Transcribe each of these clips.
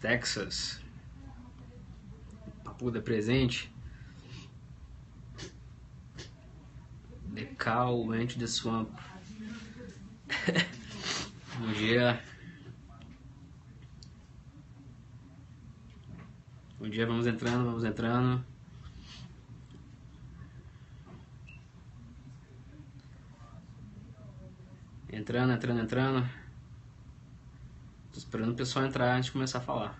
Texas, Papuda presente. The cow went to the swamp. Bom dia. Bom dia, vamos entrando, vamos entrando. Entrando. Tô esperando o pessoal entrar antes de começar a falar.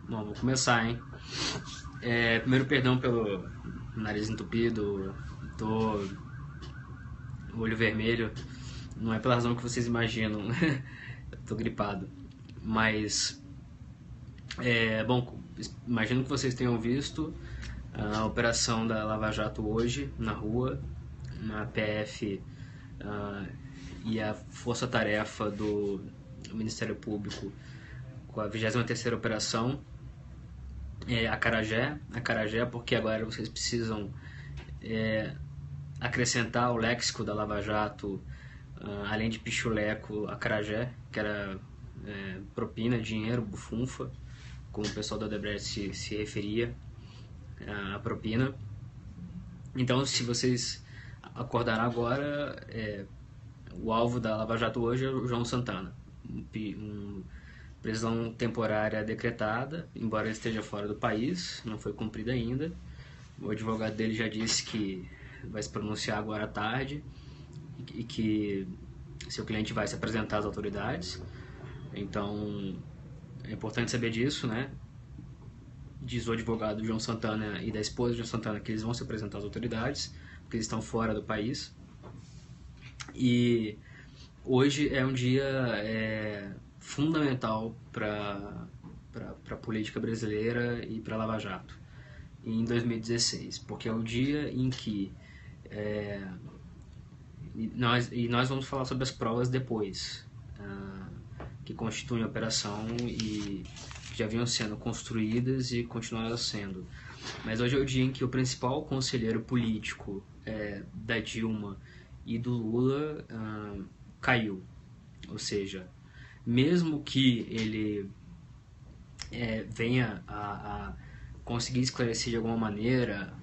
Bom, vou começar, hein? Primeiro, perdão pelo nariz entupido, olho vermelho. Não é pela razão que vocês imaginam. Eu tô gripado. Mas, bom, imagino que vocês tenham visto a operação da Lava Jato hoje na rua, na PF e a força-tarefa do Ministério Público com a 23ª operação, Acarajé, porque agora vocês precisam acrescentar ao léxico da Lava Jato, além de pichuleco, acarajé, que era propina, dinheiro, bufunfa, como o pessoal da Odebrecht se referia a propina. Então, se vocês acordaram agora, o alvo da Lava Jato hoje é o João Santana, prisão temporária decretada, embora ele esteja fora do país, não foi cumprida ainda. O advogado dele já disse que vai se pronunciar agora à tarde e que seu cliente vai se apresentar às autoridades. Então, é importante saber disso, né? Diz o advogado João Santana e da esposa de João Santana que eles vão se apresentar às autoridades, porque eles estão fora do país. E hoje é um dia fundamental para a política brasileira e para a Lava Jato, em 2016, porque é o dia em que nós vamos falar sobre as provas depois, que constituem a operação e já vinham sendo construídas e continuarão sendo. Mas hoje é o dia em que o principal conselheiro político da Dilma e do Lula caiu. Ou seja, mesmo que ele venha a conseguir esclarecer de alguma maneira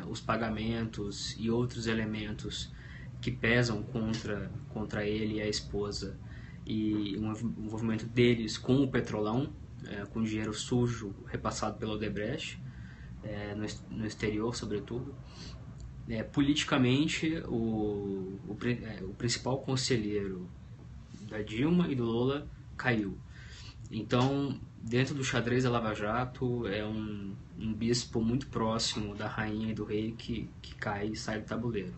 os pagamentos e outros elementos que pesam contra ele e a esposa, e o envolvimento deles com o Petrolão, com dinheiro sujo repassado pela Odebrecht, no exterior sobretudo, politicamente o principal conselheiro da Dilma e do Lula caiu. Então, dentro do xadrez da Lava Jato, é um bispo muito próximo da rainha e do rei que cai e sai do tabuleiro.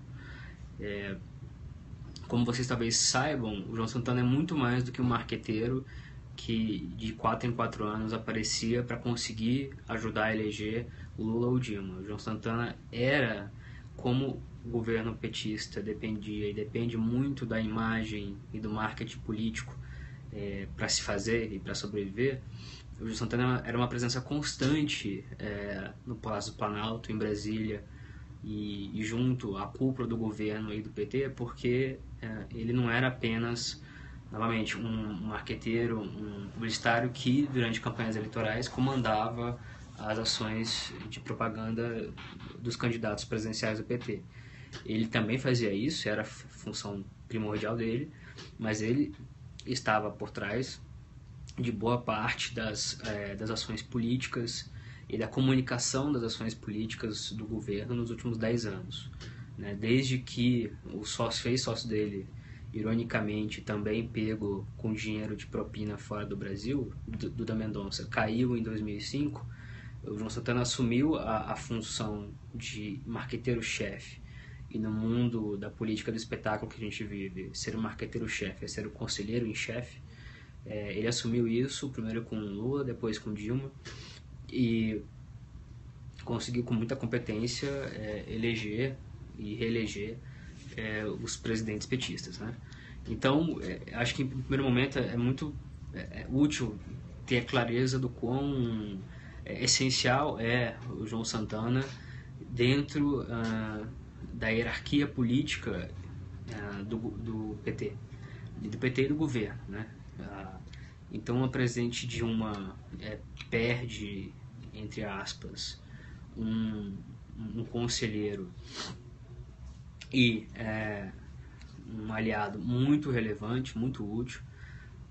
Como vocês talvez saibam, o João Santana é muito mais do que um marqueteiro que de 4 em 4 anos aparecia para conseguir ajudar a eleger o Lula ou o Dilma. O João Santana era, como o governo petista dependia e depende muito da imagem e do marketing político para se fazer e para sobreviver, o João Santana era uma presença constante no Palácio do Planalto, em Brasília, e junto à cúpula do governo e do PT, porque ele não era apenas, novamente, um marqueteiro, um publicitário que, durante campanhas eleitorais, comandava as ações de propaganda dos candidatos presidenciais do PT. Ele também fazia isso, era a função primordial dele, mas ele estava por trás de boa parte das ações políticas e da comunicação das ações políticas do governo nos últimos 10 anos. Né? Desde que o ex-sócio dele, ironicamente, também pego com dinheiro de propina fora do Brasil, Duda Mendonça, caiu em 2005, o João Santana assumiu a função de marqueteiro-chefe. E no mundo da política do espetáculo que a gente vive, ser um marqueteiro-chefe é ser o conselheiro em chefe. Ele assumiu isso, primeiro com Lula, depois com Dilma, e conseguiu com muita competência eleger e reeleger os presidentes petistas, né? Então, acho que em primeiro momento é muito útil ter a clareza do quão essencial é o João Santana dentro da hierarquia política do PT. Do PT e do governo, né? Então, a presidente Dilma perde, entre aspas, um conselheiro e um aliado muito relevante, muito útil.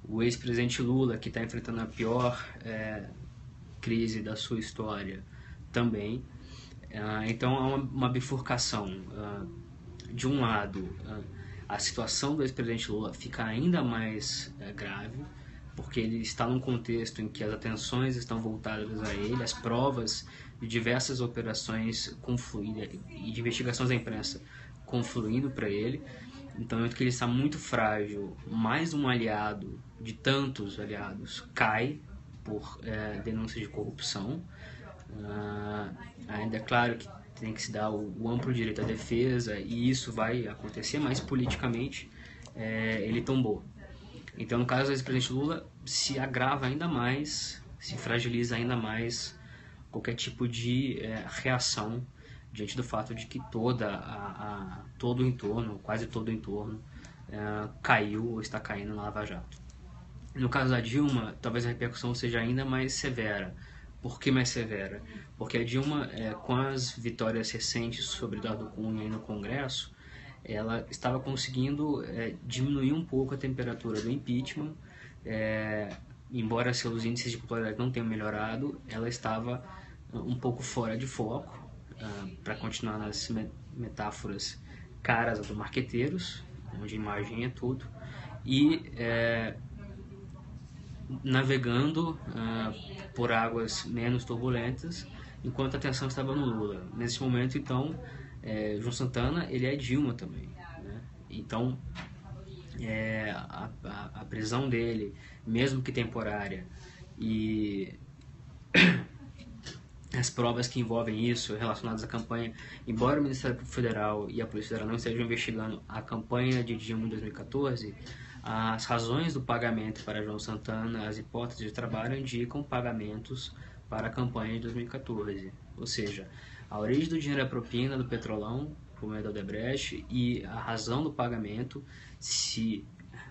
O ex-presidente Lula, que está enfrentando a pior crise da sua história, também. Então, há uma bifurcação. De um lado, a situação do ex-presidente Lula fica ainda mais grave, porque ele está num contexto em que as atenções estão voltadas a ele, as provas de diversas operações e de investigações da imprensa confluindo para ele. Então, que ele está muito frágil. Mais um aliado, de tantos aliados, cai por denúncia de corrupção. Ainda é claro que tem que se dar o amplo direito à defesa, e isso vai acontecer, mas politicamente ele tombou. Então, no caso do ex-presidente Lula, se agrava ainda mais, se fragiliza ainda mais qualquer tipo de reação diante do fato de que todo o entorno, quase todo o entorno, caiu ou está caindo na Lava Jato. No caso da Dilma, talvez a repercussão seja ainda mais severa. Por que mais severa? Porque a Dilma, com as vitórias recentes sobre Eduardo Cunha no Congresso, ela estava conseguindo diminuir um pouco a temperatura do impeachment. Embora seus índices de popularidade não tenham melhorado, ela estava um pouco fora de foco, para continuar nas metáforas caras dos marqueteiros, onde a imagem é tudo, e navegando por águas menos turbulentas, enquanto a atenção estava no Lula. Nesse momento, então, João Santana, ele é Dilma também, né? Então, a prisão dele, mesmo que temporária, e as provas que envolvem isso relacionadas à campanha, embora o Ministério Federal e a Polícia Federal não estejam investigando a campanha de Dilma em 2014, as razões do pagamento para João Santana, as hipóteses de trabalho indicam pagamentos para a campanha de 2014. Ou seja, a origem do dinheiro é a propina do Petrolão, por meio da Odebrecht, e a razão do pagamento, se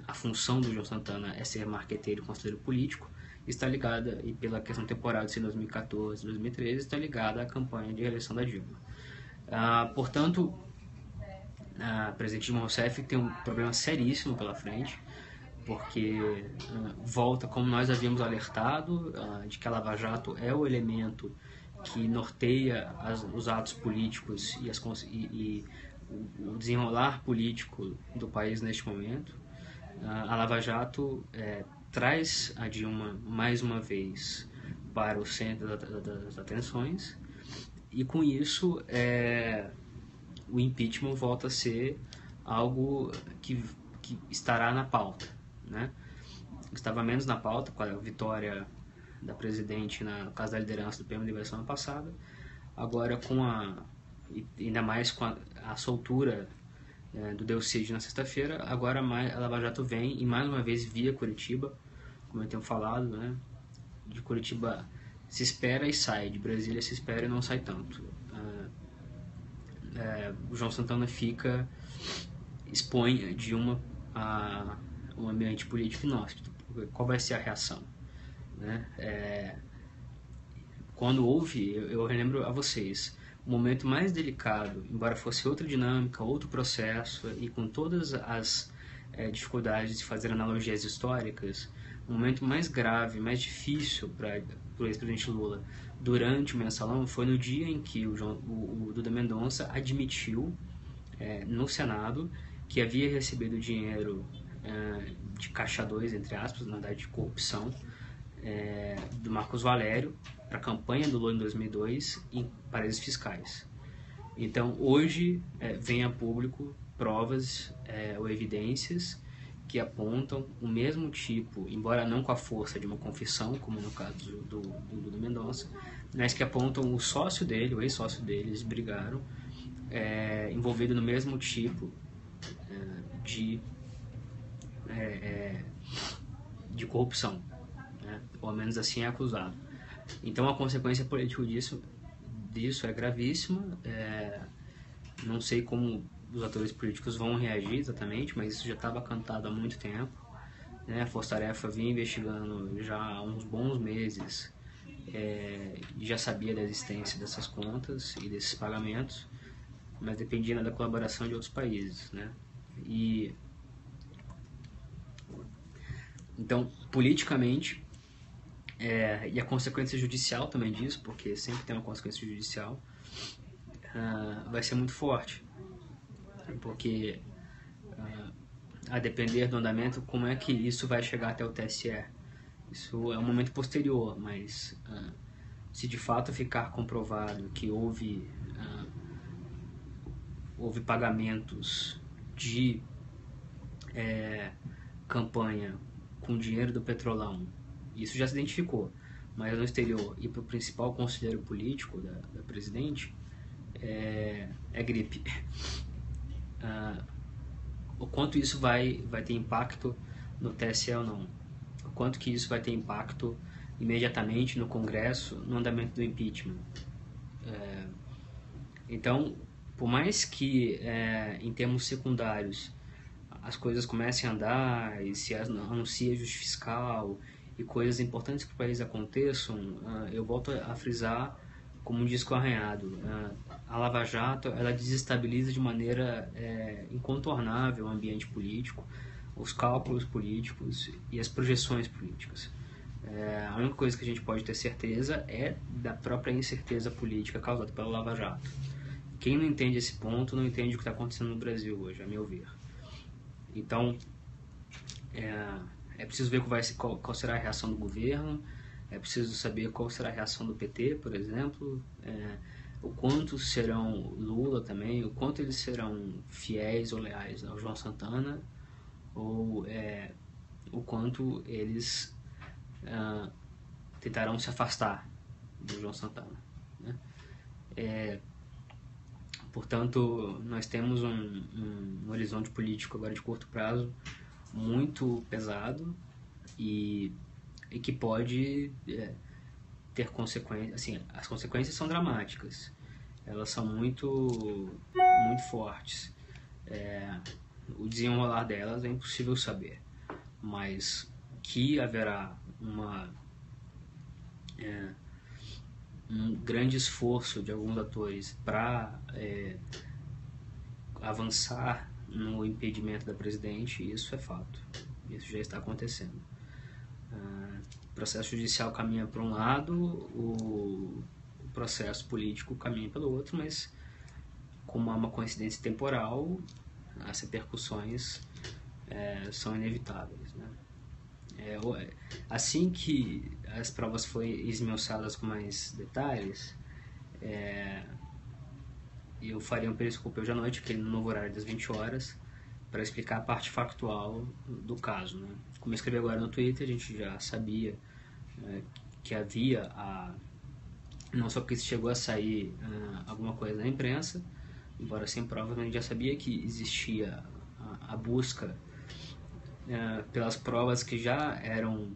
a função do João Santana é ser marqueteiro e conselheiro político, está ligada, e pela questão temporal de 2014 e 2013, está ligada à campanha de reeleição da Dilma. Portanto, a presidente Dilma Rousseff tem um problema seríssimo pela frente, porque volta, como nós havíamos alertado, de que a Lava Jato é o elemento que norteia os atos políticos e o desenrolar político do país neste momento. A Lava Jato traz a Dilma mais uma vez para o centro das atenções, e com isso o impeachment volta a ser algo que estará na pauta, né? Estava menos na pauta com a vitória da presidente no caso da liderança do PMDB na semana passada. Agora, ainda mais com a soltura do Delcídio na sexta-feira, agora a Lava Jato vem, e mais uma vez via Curitiba, como eu tenho falado, né? De Curitiba se espera e sai, de Brasília se espera e não sai tanto. O João Santana expõe a Dilma a um ambiente político inóspito. Qual vai ser a reação, né? Quando houve, eu relembro a vocês, o momento mais delicado, embora fosse outra dinâmica, outro processo, e com todas as dificuldades de fazer analogias históricas, o momento mais grave, mais difícil para o ex-presidente Lula durante o mensalão foi no dia em que o Duda Mendonça admitiu no Senado que havia recebido dinheiro de caixa 2, entre aspas, na verdade de corrupção, do Marcos Valério para a campanha do Lula em 2002 em paraísos fiscais. Então, hoje vem a público provas ou evidências que apontam o mesmo tipo, embora não com a força de uma confissão, como no caso do Duda Mendonça, mas que apontam o sócio dele, o ex-sócio dele, eles brigaram, envolvido no mesmo tipo de corrupção, né? Ou ao menos assim é acusado. Então a consequência política disso é gravíssima. Não sei como os atores políticos vão reagir exatamente, mas isso já estava cantado há muito tempo, né? A Força Tarefa vinha investigando já há uns bons meses, já sabia da existência dessas contas e desses pagamentos, mas dependia da colaboração de outros países, né? Então, politicamente, e a consequência judicial também disso, porque sempre tem uma consequência judicial, vai ser muito forte, porque a depender do andamento, como é que isso vai chegar até o TSE? Isso é um momento posterior, mas se de fato ficar comprovado que houve pagamentos de campanha com dinheiro do Petrolão, isso já se identificou, mas no exterior e para o principal conselheiro político da presidente, é gripe. O quanto isso vai ter impacto no TSE ou não? O quanto que isso vai ter impacto imediatamente no Congresso, no andamento do impeachment? Então, por mais que em termos secundários as coisas comecem a andar e se anuncia ajuste fiscal e coisas importantes que o país aconteçam, eu volto a frisar como um disco arranhado. A Lava Jato, ela desestabiliza de maneira incontornável o ambiente político, os cálculos políticos e as projeções políticas. A única coisa que a gente pode ter certeza é da própria incerteza política causada pela Lava Jato. Quem não entende esse ponto não entende o que está acontecendo no Brasil hoje, a meu ver. Então, é preciso ver qual será a reação do governo, é preciso saber qual será a reação do PT, por exemplo, o quanto serão Lula também, o quanto eles serão fiéis ou leais ao João Santana, ou o quanto eles tentarão se afastar do João Santana, né? Portanto, nós temos um horizonte político agora de curto prazo muito pesado e que pode ter consequências. Assim, as consequências são dramáticas, elas são muito fortes. O desenrolar delas é impossível saber, mas que haverá um grande esforço de alguns atores para avançar no impedimento da presidente, isso é fato, isso já está acontecendo. O processo judicial caminha para um lado, o processo político caminha pelo outro, mas como há uma coincidência temporal, as repercussões são inevitáveis, né? Assim que as provas forem esmiuçadas com mais detalhes, eu faria um periscópio hoje à noite, aquele novo horário das 20 horas, para explicar a parte factual do caso, né? Como eu escrevi agora no Twitter, a gente já sabia que havia não só porque chegou a sair alguma coisa na imprensa, embora sem provas, mas a gente já sabia que existia a busca pelas provas que já eram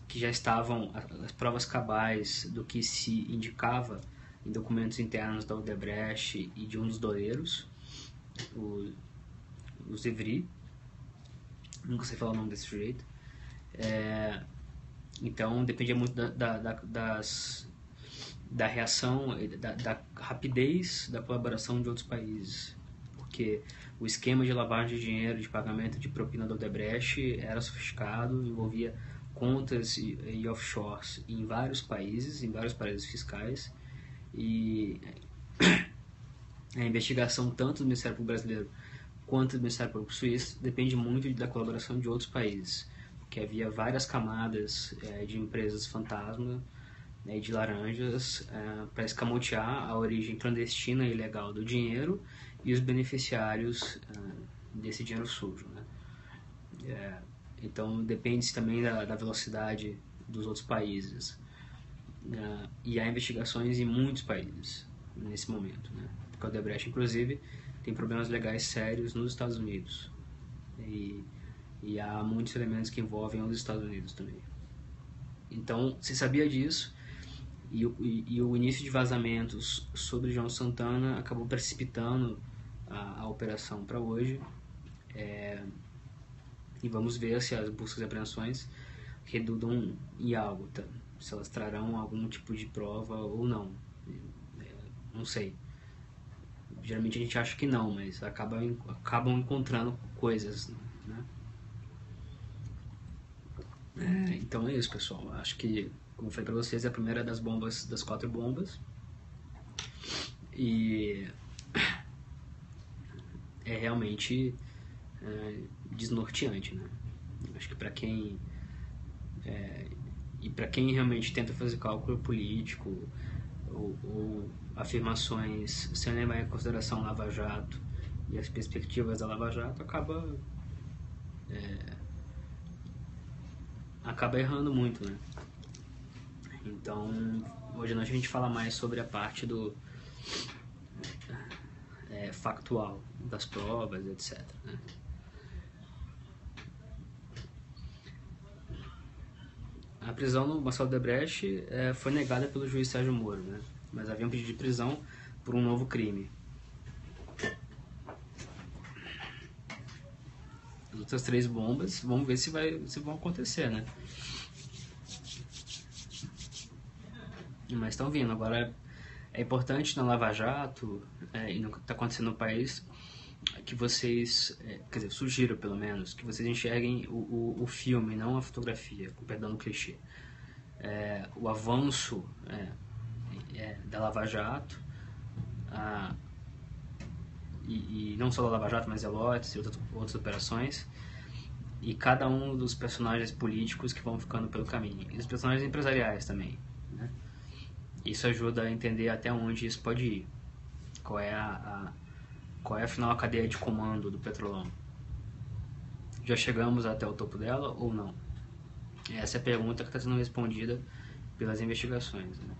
que já estavam as provas cabais do que se indicava em documentos internos da Odebrecht e de um dos doleiros, o Zevri, nunca sei falar o nome desse sujeito. Então dependia muito da reação, da rapidez da colaboração de outros países, porque o esquema de lavagem de dinheiro, de pagamento de propina da Odebrecht era sofisticado, envolvia contas e offshores em vários países, em vários paraísos fiscais, e a investigação tanto do Ministério Público Brasileiro quanto do Ministério Público Suíço depende muito da colaboração de outros países, porque havia várias camadas de empresas fantasma e de laranjas para escamotear a origem clandestina e ilegal do dinheiro e os beneficiários desse dinheiro sujo, né? Então depende também da velocidade dos outros países, e há investigações em muitos países nesse momento, né? Porque a Odebrecht, inclusive, tem problemas legais sérios nos Estados Unidos e há muitos elementos que envolvem os Estados Unidos também. Então, se sabia disso, o início de vazamentos sobre João Santana acabou precipitando a operação para hoje. E vamos ver se as buscas e apreensões redundam em algo, tá? Se elas trarão algum tipo de prova ou não. Não sei. Geralmente a gente acha que não, mas acabam encontrando coisas, né? Então é isso, pessoal. Acho que, como eu falei pra vocês, é a primeira das 4 bombas. E é realmente desnorteante, né? Acho que para quem realmente tenta fazer cálculo político ou afirmações sem levar em consideração Lava Jato e as perspectivas da Lava Jato, acaba errando muito, né? Então, hoje à noite a gente fala mais sobre a parte do factual das provas, etc, né? A prisão no Marcelo Odebrecht foi negada pelo juiz Sérgio Moro, né? Mas havia um pedido de prisão por um novo crime. As outras 3 bombas, vamos ver se vão acontecer, né? Mas estão vindo. Agora, é importante na Lava Jato e no que está acontecendo no país que vocês, quer dizer, sugiro pelo menos, que vocês enxerguem o filme, não a fotografia, com perdão do clichê. O avanço da Lava Jato, e não só da Lava Jato, mas Zelotes e outras operações, e cada um dos personagens políticos que vão ficando pelo caminho, e os personagens empresariais também, né? Isso ajuda a entender até onde isso pode ir, qual é afinal a cadeia de comando do Petrolão. Já chegamos até o topo dela ou não? Essa é a pergunta que está sendo respondida pelas investigações, né?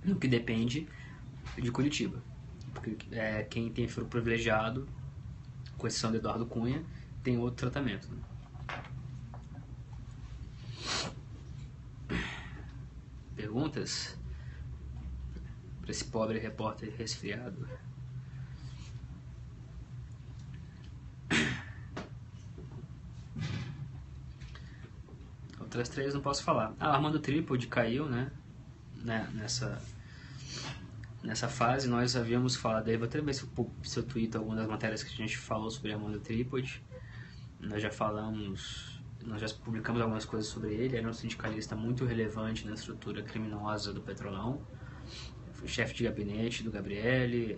No que depende de Curitiba, porque quem tem foro privilegiado, com exceção de Eduardo Cunha, tem outro tratamento, né? Perguntas para esse pobre repórter resfriado? Outras 3 não posso falar. Armando Trípode caiu, né? Nessa fase nós havíamos falado, aí vou até ver se eu tweeto algumas das matérias que a gente falou sobre Armando Trípode. Nós já publicamos algumas coisas sobre ele. Era um sindicalista muito relevante na estrutura criminosa do Petrolão. Foi chefe de gabinete do Gabrielli,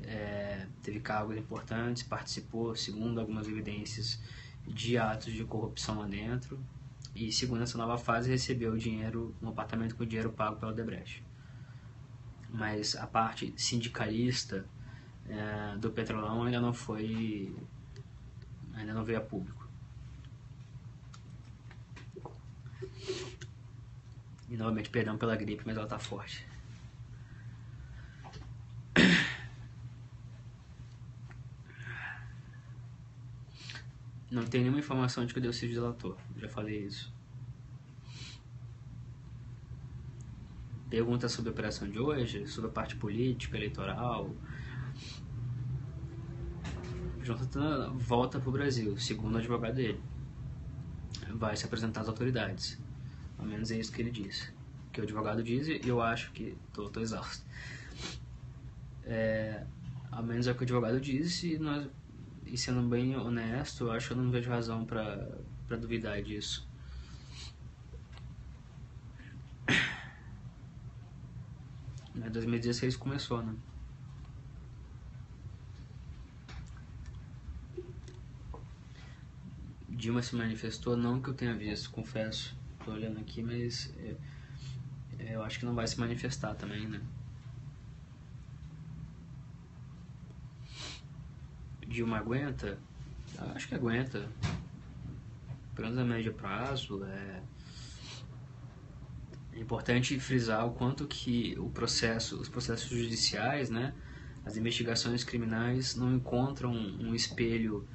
teve cargos importantes, participou, segundo algumas evidências, de atos de corrupção lá dentro. E, segundo essa nova fase, recebeu um apartamento com dinheiro pago pela Odebrecht. Mas a parte sindicalista do Petrolão ainda não veio a público. E novamente, perdão pela gripe, mas ela tá forte. Não tem nenhuma informação de que eu seja delator, já falei isso. Pergunta sobre a operação de hoje, sobre a parte política, eleitoral. João Santana volta para o Brasil, segundo o advogado dele. Vai se apresentar às autoridades. Ao menos é isso que ele disse. O que o advogado diz, e eu acho que... Tô exausto. Ao menos é o que o advogado disse, e sendo bem honesto, eu acho que eu não vejo razão para duvidar disso. Em 2016 começou, né? Dilma se manifestou, não que eu tenha visto, confesso. Tô olhando aqui, mas eu acho que não vai se manifestar também, né? Dilma aguenta? Acho que aguenta. Pelo menos a médio prazo. É importante frisar o quanto que os processos judiciais, né, as investigações criminais não encontram um espelho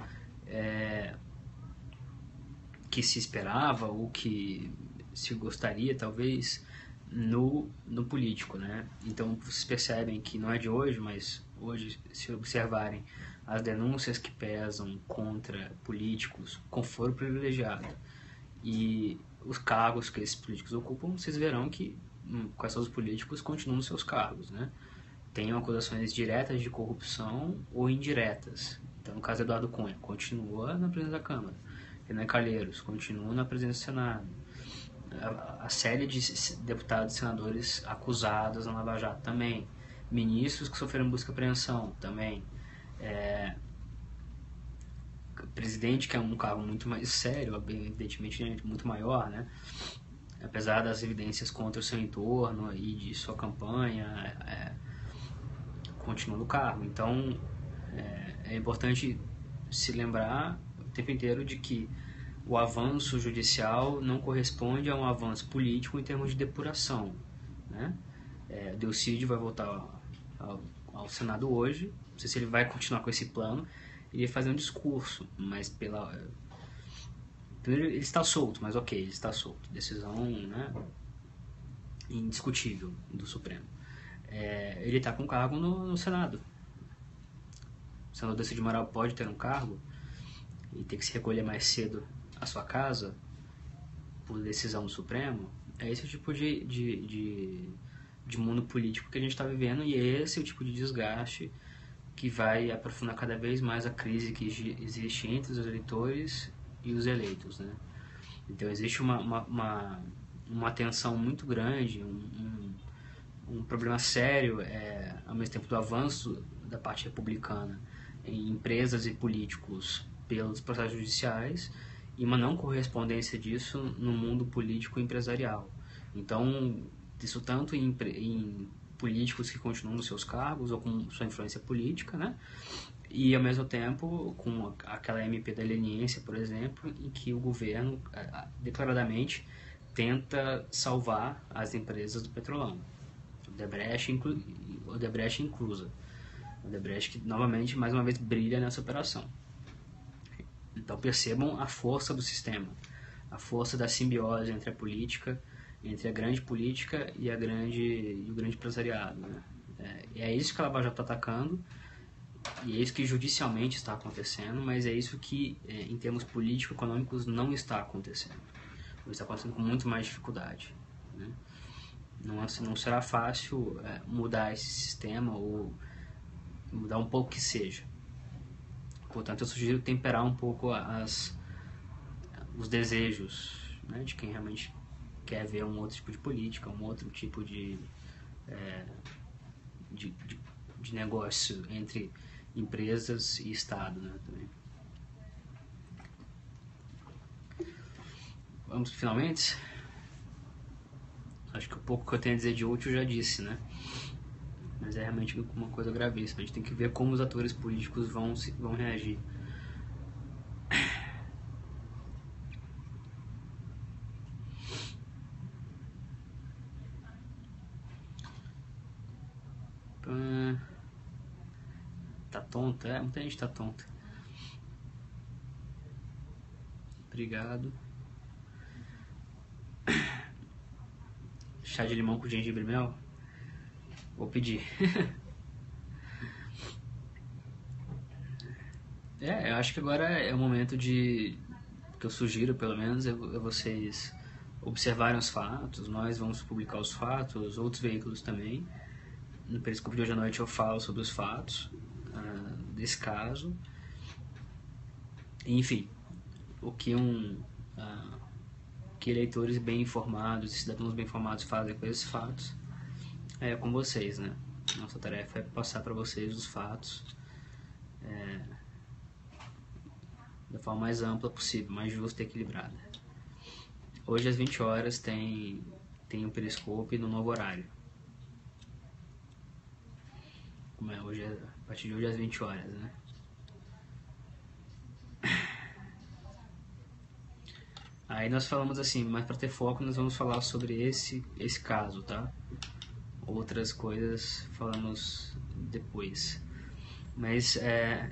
que se esperava ou que se gostaria, talvez, no político, né? Então vocês percebem que não é de hoje, mas hoje, se observarem as denúncias que pesam contra políticos com foro privilegiado e os cargos que esses políticos ocupam, vocês verão que quais são os políticos continuam nos seus cargos, né? Tem acusações diretas de corrupção ou indiretas. Então, no caso de Eduardo Cunha, continua na presidência da Câmara. Renan Calheiros continua na presidência do Senado. A série de deputados e senadores acusados na Lava Jato também. Ministros que sofreram busca e apreensão também. Presidente, que é um cargo muito mais sério, evidentemente muito maior, né? Apesar das evidências contra o seu entorno e de sua campanha, continua no cargo. Então, é importante se lembrar o tempo inteiro de que o avanço judicial não corresponde a um avanço político em termos de depuração, né? Delcídio vai voltar ao Senado hoje, não sei se ele vai continuar com esse plano, ele ia fazer um discurso, mas primeiro ele está solto, mas ok, ele está solto, decisão, né, indiscutível do Supremo. Ele está com cargo no Senado. O senador Delcídio Amaral pode ter um cargo e ter que se recolher mais cedo à sua casa por decisão do Supremo. É esse o tipo de mundo político que a gente está vivendo, e esse é o tipo de desgaste que vai aprofundar cada vez mais a crise que existe entre os eleitores e os eleitos, né? Então existe uma tensão muito grande, um problema sério, ao mesmo tempo do avanço da parte republicana em empresas e políticos pelos processos judiciais, e uma não correspondência disso no mundo político e empresarial. Então, isso tanto em políticos que continuam nos seus cargos ou com sua influência política, né? E ao mesmo tempo com aquela MP da leniência, por exemplo, em que o governo declaradamente tenta salvar as empresas do petrolão, Odebrecht inclusa. Odebrecht que novamente, mais uma vez, brilha nessa operação. Então percebam a força do sistema, a força da simbiose entre a política, entre a grande política e o grande empresariado, né? É isso que a Lava Jato está atacando, e é isso que judicialmente está acontecendo, mas é isso que, em termos político-econômicos, não está acontecendo. Ou está acontecendo com muito mais dificuldade, né? Não será fácil mudar esse sistema ou mudar um pouco que seja. Portanto, eu sugiro temperar um pouco os desejos, né, de quem realmente quer ver um outro tipo de política, um outro tipo de negócio entre empresas e Estado, né, também. Vamos finalmente? Acho que o pouco que eu tenho a dizer de útil eu já disse, né? Mas é realmente uma coisa gravíssima. A gente tem que ver como os atores políticos vão reagir. Tá tonta? Muita gente tá tonta. Obrigado. Chá de limão com gengibre e mel? Vou pedir. Eu acho que agora é o momento que eu sugiro, pelo menos, é vocês observarem os fatos. Nós vamos publicar os fatos, outros veículos também. No Periscope de hoje à noite eu falo sobre os fatos desse caso. Enfim, o que que eleitores bem informados, cidadãos bem informados fazem com esses fatos é com vocês, né? Nossa tarefa é passar para vocês os fatos da forma mais ampla possível, mais justa e equilibrada. Hoje às 20 horas tem um Periscope no novo horário. Como é hoje, a partir de hoje às 20 horas, né? Aí nós falamos assim, mas para ter foco nós vamos falar sobre esse caso, tá? Outras coisas falamos depois. Mas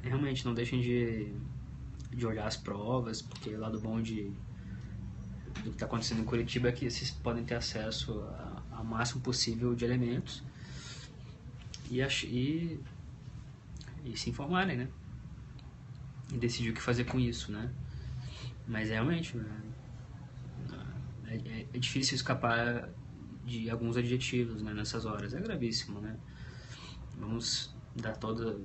realmente não deixem de olhar as provas, porque o lado bom do que está acontecendo em Curitiba é que vocês podem ter acesso a ao máximo possível de elementos e se informarem, né? E decidir o que fazer com isso, né? Mas realmente, né? É difícil escapar de alguns adjetivos, né, nessas horas. É gravíssimo, né? Vamos dar toda...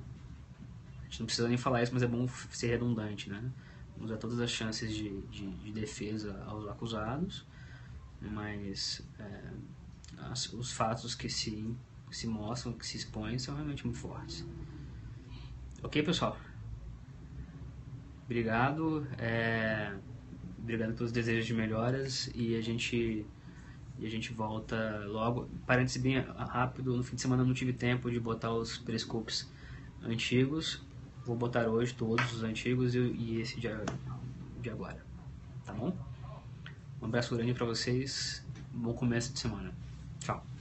A gente não precisa nem falar isso, mas é bom ser redundante, né? Vamos dar todas as chances de defesa aos acusados, mas os fatos que se mostram, que se expõem, são realmente muito fortes. Ok, pessoal? Obrigado. Obrigado pelos desejos de melhoras e a gente volta logo. Parênteses bem rápido, no fim de semana eu não tive tempo de botar os periscopes antigos. Vou botar hoje todos os antigos e esse de agora. Tá bom? Um abraço grande pra vocês. Bom começo de semana. Tchau.